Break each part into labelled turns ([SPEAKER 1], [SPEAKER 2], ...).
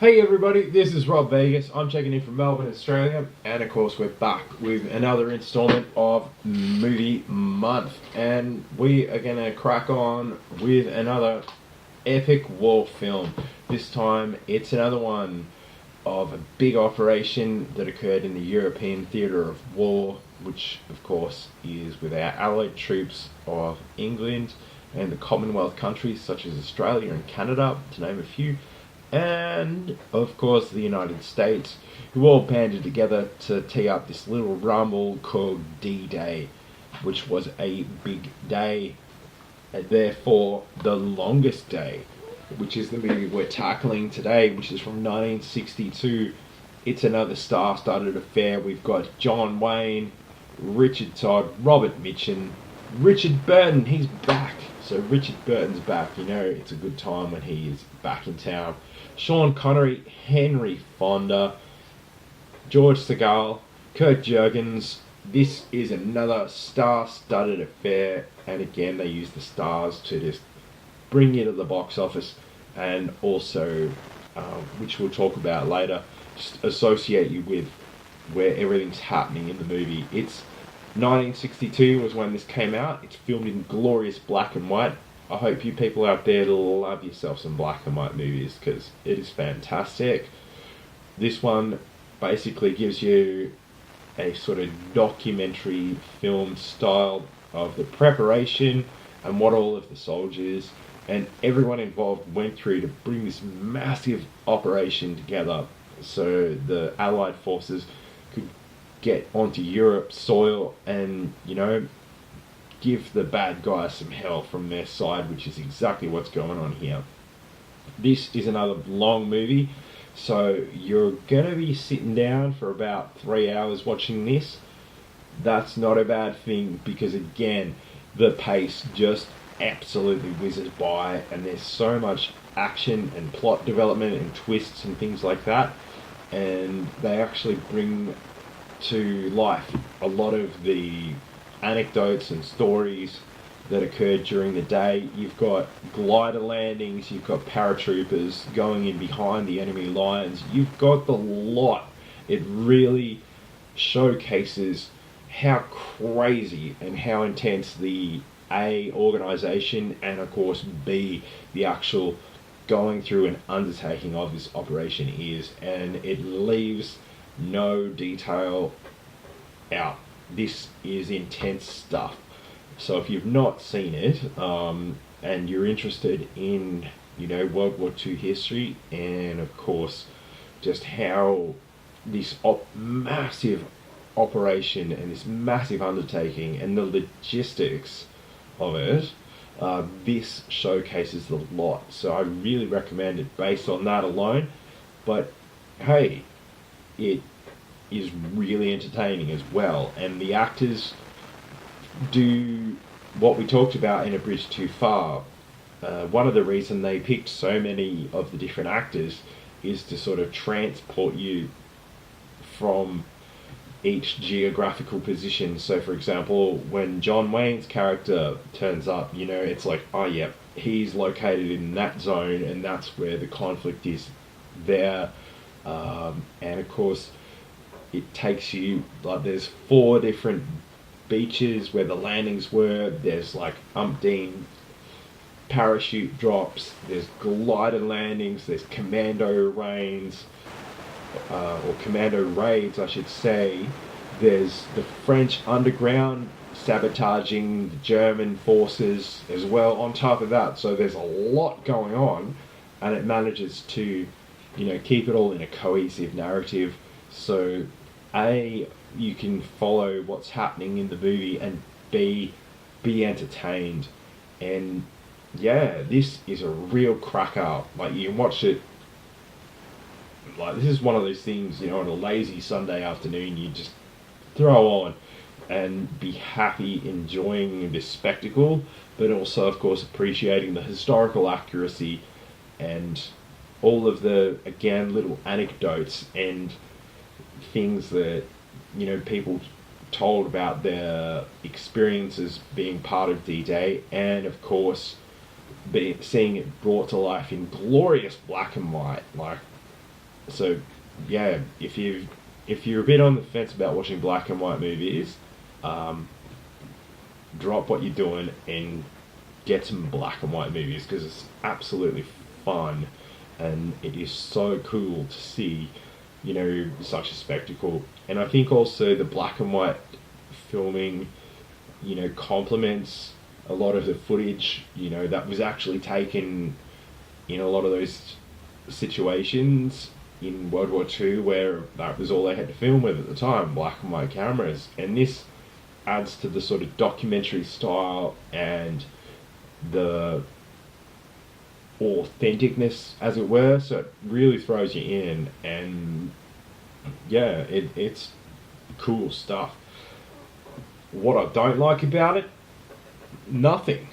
[SPEAKER 1] Hey everybody, this is Rob Vegas. I'm checking in from Melbourne, Australia, and of course we're back with another installment of Movie Month, and we are going to crack on with another epic war film. This time it's another one of a big operation that occurred in the European theatre of war, which of course is with our allied troops of England and the Commonwealth countries such as Australia and Canada, to name a few, and of course the United States, who all banded together to tee up this little rumble called D-Day, which was a big day, and therefore the longest day, which is the movie we're tackling today, which is from 1962. It's another star-studded affair. We've got John Wayne, Richard Todd, Robert Mitchum, Richard Burton. He's back. So Richard Burton's back. You know, it's a good time when he is back in town. Sean Connery, Henry Fonda, George Segal, Kurt Jurgens. This is another star-studded affair, and again they use the stars to just bring you to the box office, and also, which we'll talk about later, just associate you with where everything's happening in the movie. It's 1962 was when this came out. It's filmed in glorious black and white. I hope you people out there love yourself some black and white movies, because it is fantastic. This one basically gives you a sort of documentary film style of the preparation and what all of the soldiers and everyone involved went through to bring this massive operation together so the Allied forces could get onto Europe's soil and, you know, give the bad guys some hell from their side, which is exactly what's going on here. This is another long movie, so you're going to be sitting down for about 3 hours watching this. That's not a bad thing, because again, the pace just absolutely whizzes by, and there's so much action and plot development and twists and things like that, and they actually bring to life a lot of the anecdotes and stories that occurred during the day. You've got glider landings, you've got paratroopers going in behind the enemy lines, you've got the lot. It really showcases how crazy and how intense the A, organisation, and of course B, the actual going through and undertaking of this operation is, and it leaves no detail out. This is intense stuff. So if you've not seen it, and you're interested in, you know, World War II history, and of course just how this massive operation and this massive undertaking and the logistics of it, this showcases the lot. So I really recommend it based on that alone. But hey, it is really entertaining as well, and the actors do what we talked about in A Bridge Too Far. One of the reasons they picked so many of the different actors is to sort of transport you from each geographical position. So for example, when John Wayne's character turns up, you know, it's like, oh yeah, he's located in that zone and that's where the conflict is there. And of course it takes you, like, there's 4 different beaches where the landings were. There's like umpteen parachute drops, there's glider landings, there's commando raids, or commando raids I should say. There's the French underground sabotaging the German forces as well on top of that. So there's a lot going on, and it manages to, you know, keep it all in a cohesive narrative. So A, you can follow what's happening in the movie, and B, be entertained. And yeah, this is a real cracker. Like, you can watch it, like, this is one of those things, you know, on a lazy Sunday afternoon, you just throw on and be happy enjoying this spectacle, but also of course appreciating the historical accuracy and all of the, again, little anecdotes and things that, you know, people told about their experiences being part of D-Day, and of course seeing it brought to life in glorious black and white. Like, So yeah, if you're a bit on the fence about watching black and white movies, um, drop what you're doing and get some black and white movies because it's absolutely fun, and it is so cool to see, such a spectacle. And I think also the black and white filming, complements a lot of the footage, that was actually taken in a lot of those situations in World War Two where that was all they had to film with at the time, black and white cameras. And this adds to the sort of documentary style and the authenticness, as it were. So it really throws you in, and yeah, it's cool stuff. What I don't like about it, nothing.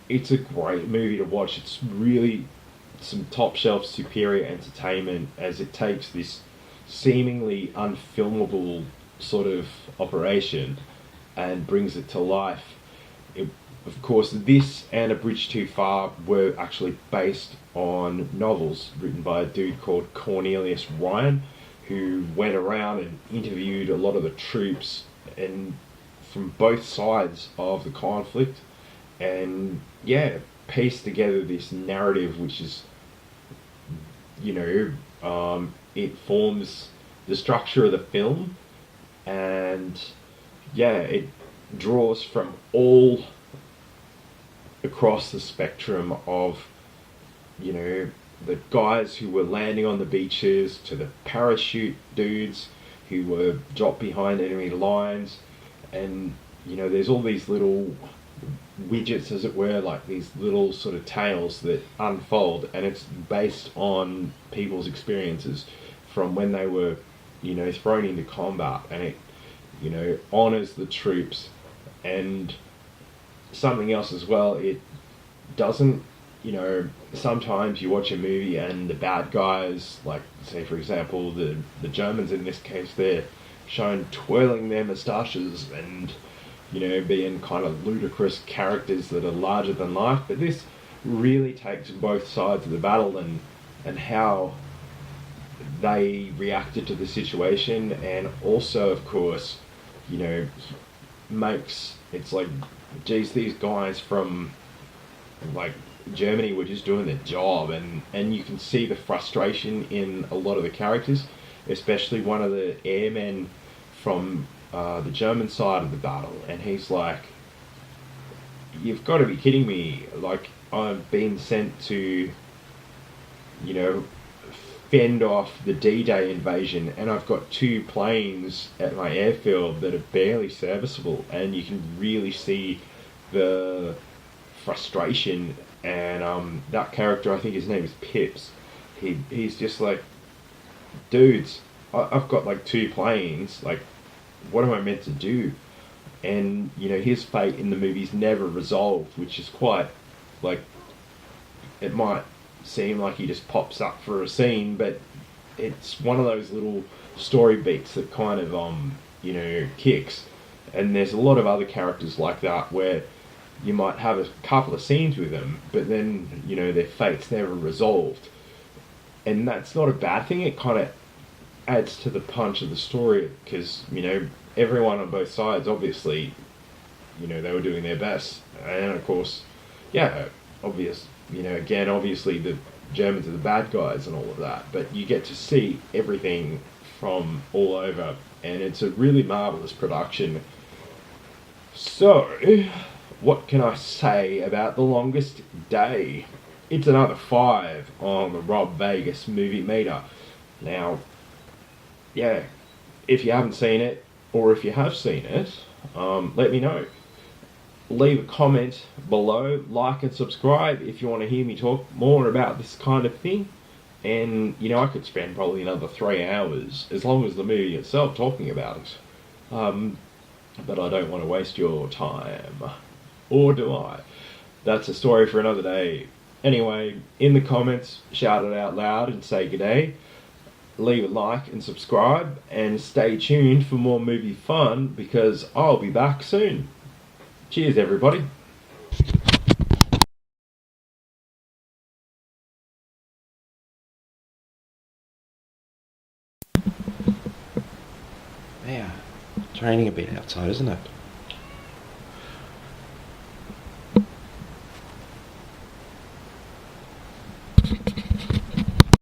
[SPEAKER 1] It's a great movie to watch. It's really some top shelf superior entertainment as it takes this seemingly unfilmable sort of operation and brings it to life. It, of course, this and A Bridge Too Far were actually based on novels written by a dude called Cornelius Ryan, who went around and interviewed a lot of the troops and from both sides of the conflict, and yeah, pieced together this narrative, which is, it forms the structure of the film, and yeah, it draws from all across the spectrum of, the guys who were landing on the beaches to the parachute dudes who were dropped behind enemy lines. And, there's all these little widgets, as it were, like these little sort of tales that unfold, and it's based on people's experiences from when they were, thrown into combat, and it, honors the troops. And something else as well, it doesn't, sometimes you watch a movie and the bad guys, like say for example the Germans in this case, they're shown twirling their moustaches and, being kind of ludicrous characters that are larger than life. But this really takes both sides of the battle and how they reacted to the situation, and also of course, makes it's like, geez, these guys from like Germany were just doing their job, and you can see the frustration in a lot of the characters, especially one of the airmen from the German side of the battle, and he's like, you've got to be kidding me, like I've been sent to, fend off the D-Day invasion, and I've got 2 planes at my airfield that are barely serviceable, and you can really see the frustration. And that character, I think his name is Pips, he's just like, dudes, I've got like 2 planes, like what am I meant to do? And his fate in the movie's never resolved, which is quite, like, it might seem like he just pops up for a scene, but it's one of those little story beats that kind of kicks. And there's a lot of other characters like that where you might have a couple of scenes with them, but then their fate's never resolved, and that's not a bad thing. It kind of adds to the punch of the story, because everyone on both sides, obviously, they were doing their best, and of course, yeah, again, obviously the Germans are the bad guys and all of that, but you get to see everything from all over, and it's a really marvelous production. So, what can I say about The Longest Day? It's another 5 on the Rob Vegas movie meter. Now, yeah, if you haven't seen it, or if you have seen it, let me know. Leave a comment below, like and subscribe if you want to hear me talk more about this kind of thing. And, I could spend probably another 3 hours, as long as the movie itself, talking about it. But I don't want to waste your time. Or do I? That's a story for another day. Anyway, in the comments, shout it out loud and say g'day. Leave a like and subscribe, and stay tuned for more movie fun, because I'll be back soon. Cheers, everybody. Yeah, it's raining a bit outside, isn't it?